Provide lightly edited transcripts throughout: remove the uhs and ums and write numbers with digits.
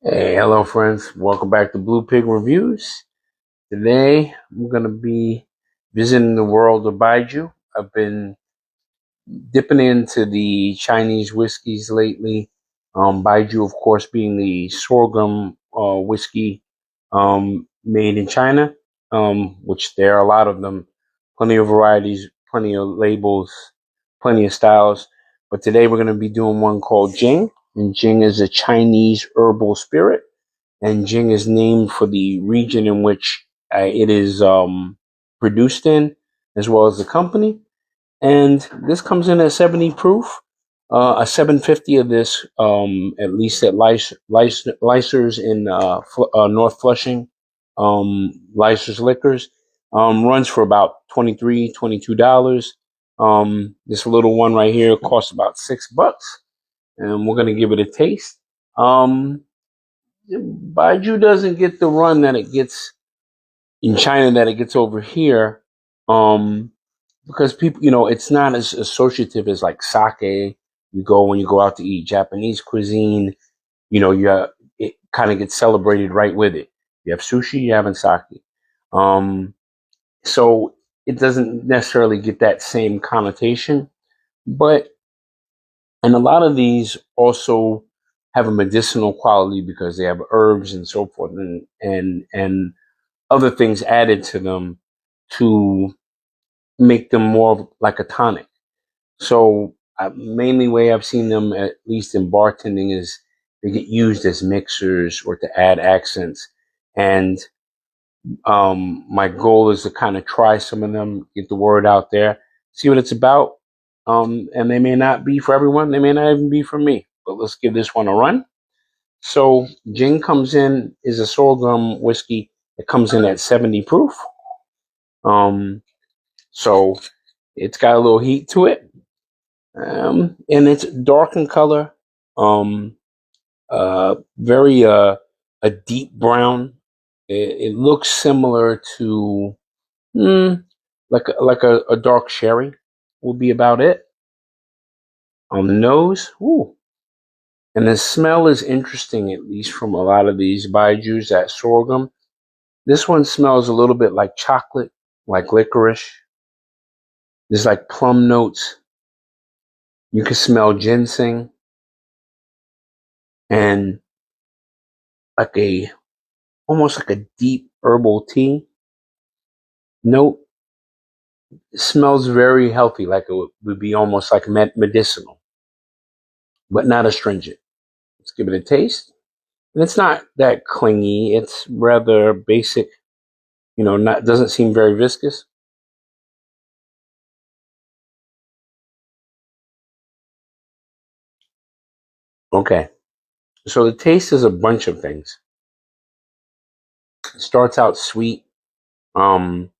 Hey, hello friends. Welcome back to Blue Pig Reviews. Today I'm going to be visiting the world of Baiju. I've been dipping into the Chinese whiskeys lately. Baiju, of course, being the sorghum whiskey made in China, which there are a lot of them, plenty of varieties, plenty of labels, plenty of styles. But today we're going to be doing one called Jing, and Jing is a Chinese herbal spirit, and Jing is named for the region in which it is produced in, as well as the company. And this comes in at 70 proof. A 750 of this, at least at Lyser's in North Flushing, Lyser's Liquors, runs for about $22. This little one right here costs about $6, and we're gonna give it a taste. Um, Baiju doesn't get the run that it gets in China that it gets over here, um, because people, it's not as associative as like sake. You go when you go out to eat Japanese cuisine, it kind of gets celebrated right with it. You have sushi, you have sake, um, so it doesn't necessarily get that same connotation, but and a lot of these also have a medicinal quality because they have herbs and so forth, and other things added to them to make them more like a tonic. So mainly way I've seen them, at least in bartending, is they get used as mixers or to add accents. And my goal is to kind of try some of them, get the word out there, see what it's about. And they may not be for everyone. They may not even be for me. But let's give this one a run. So Jing comes in is a sorghum whiskey. It comes in at 70 proof. Um, so it's got a little heat to it. And it's dark in color. Um, very a deep brown. It looks similar to like a dark sherry will be about it on the nose. Ooh. And the smell is interesting, at least from a lot of these baijus that sorghum. This one smells a little bit like chocolate, like licorice. There's like plum notes. You can smell ginseng and like a almost like a deep herbal tea note. It smells very healthy, like it would be almost like medicinal, but not astringent. Let's give it a taste. And it's not that clingy. It's rather basic. Not doesn't seem very viscous. Okay, so the taste is a bunch of things. It starts out sweet, um,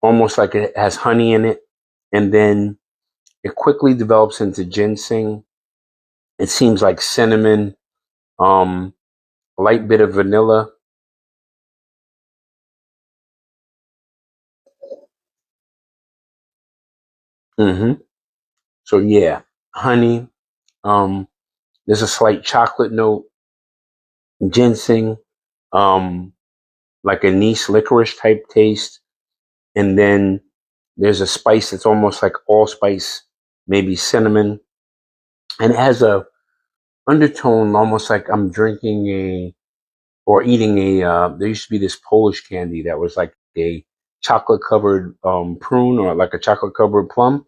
almost like it has honey in it, and then it quickly develops into ginseng. It seems like cinnamon, a light bit of vanilla. hmm So yeah, honey. Um, there's a slight chocolate note, ginseng, um, like anise licorice type taste, and then there's a spice that's almost like allspice, maybe cinnamon, and it has a undertone almost like I'm drinking a or eating a. There used to be this Polish candy that was like a chocolate covered prune or like a chocolate covered plum.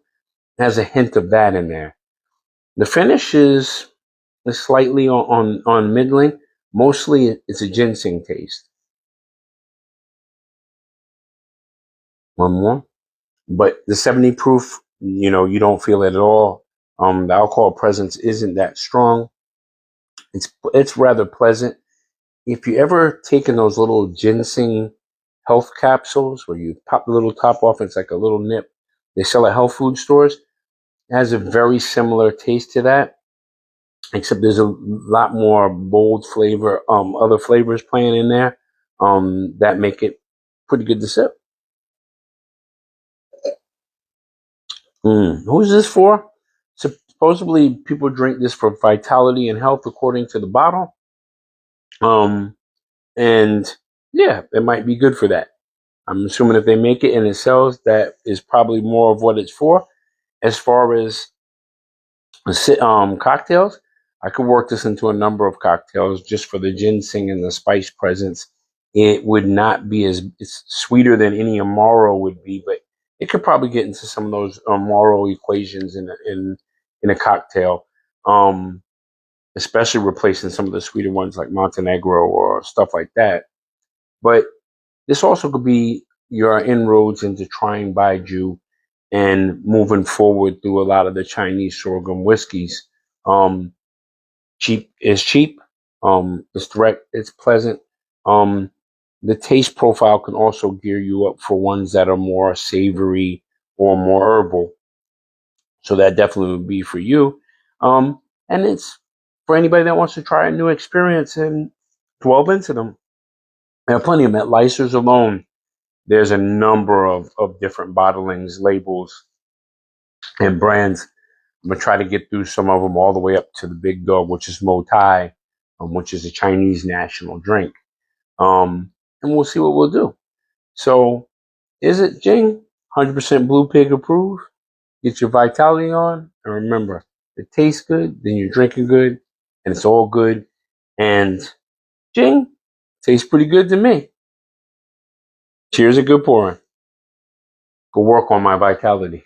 It has a hint of that in there. The finish is slightly on middling. Mostly it's a ginseng taste. One more. But the 70 proof, you don't feel it at all. The alcohol presence isn't that strong. It's rather pleasant. If you ever taken those little ginseng health capsules where you pop the little top off, it's like a little nip. They sell at health food stores. It has a very similar taste to that, except there's a lot more bold flavor, other flavors playing in there, that make it pretty good to sip. Who's this for? Supposedly, people drink this for vitality and health, according to the bottle. And yeah, it might be good for that. I'm assuming if they make it and it sells, that is probably more of what it's for. As far as cocktails, I could work this into a number of cocktails just for the ginseng and the spice presence. It would not be as it's sweeter than any Amaro would be, but it could probably get into some of those Amaro equations in a cocktail, especially replacing some of the sweeter ones like Montenegro or stuff like that. But this also could be your inroads into trying Baiju and moving forward through a lot of the Chinese sorghum whiskeys. Um, cheap is cheap. It's direct. It's pleasant. Um, the taste profile can also gear you up for ones that are more savory or more herbal. So that definitely would be for you. And it's for anybody that wants to try a new experience and delve into them. There are plenty of them at Lyser's alone. There's a number of different bottlings, labels, and brands. I'm gonna try to get through some of them all the way up to the big dog, which is Mo Tai, which is a Chinese national drink. And we'll see what we'll do. So, is it Jing? 100% Blue Pig approved. Get your vitality on, and remember, if it tastes good, then you're drinking good, and it's all good. And Jing tastes pretty good to me. Cheers, a good pouring. Go work on my vitality.